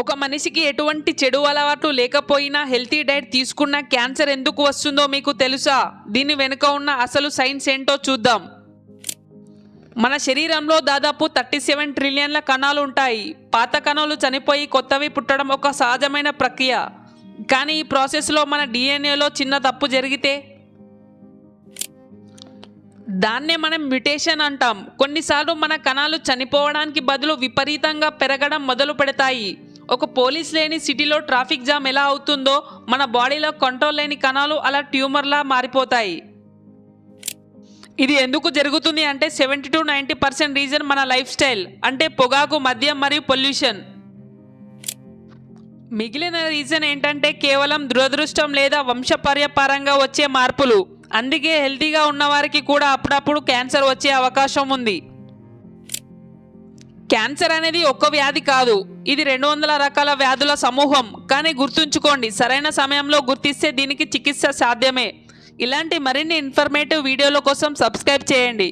ఒక మనిషికి ఎటువంటి చెడు అలవాట్లు లేకపోయినా హెల్తీ డైట్ తీసుకున్న క్యాన్సర్ ఎందుకు వస్తుందో మీకు తెలుసా? దీని వెనుక ఉన్న అసలు సైన్స్ ఏంటో చూద్దాం. మన శరీరంలో దాదాపు 37 ట్రిలియన్ల కణాలు ఉంటాయి. పాత కణాలు చనిపోయి కొత్తవి పుట్టడం ఒక సహజమైన ప్రక్రియ. కానీ ఈ ప్రాసెస్లో మన డిఎన్ఏలో చిన్న తప్పు జరిగితే దాన్నే మనం మ్యుటేషన్ అంటాం. కొన్నిసార్లు మన కణాలు చనిపోవడానికి బదులు విపరీతంగా పెరగడం మొదలు పెడతాయి. ఒక పోలీస్ లేని సిటీలో ట్రాఫిక్ జామ్ ఎలా అవుతుందో మన బాడీలో కంట్రోల్ లేని కణాలు అలా ట్యూమర్లా మారిపోతాయి. ఇది ఎందుకు జరుగుతుంది అంటే 70 to 90% రీజన్ మన లైఫ్ స్టైల్, అంటే పొగాకు, మద్యం మరియు పొల్యూషన్. మిగిలిన రీజన్ ఏంటంటే కేవలం దురదృష్టం లేదా వంశపార్యపరంగా వచ్చే మార్పులు. అందుకే హెల్తీగా ఉన్నవారికి కూడా అప్పుడప్పుడు క్యాన్సర్ వచ్చే అవకాశం ఉంది. క్యాన్సర్ అనేది ఒక్క వ్యాధి కాదు, ఇది 200 రకాల వ్యాధుల సమూహం. కానీ గుర్తుంచుకోండి, సరైన సమయంలో గుర్తిస్తే దీనికి చికిత్స సాధ్యమే. ఇలాంటి మరిన్ని ఇన్ఫర్మేటివ్ వీడియోల కోసం సబ్స్క్రైబ్ చేయండి.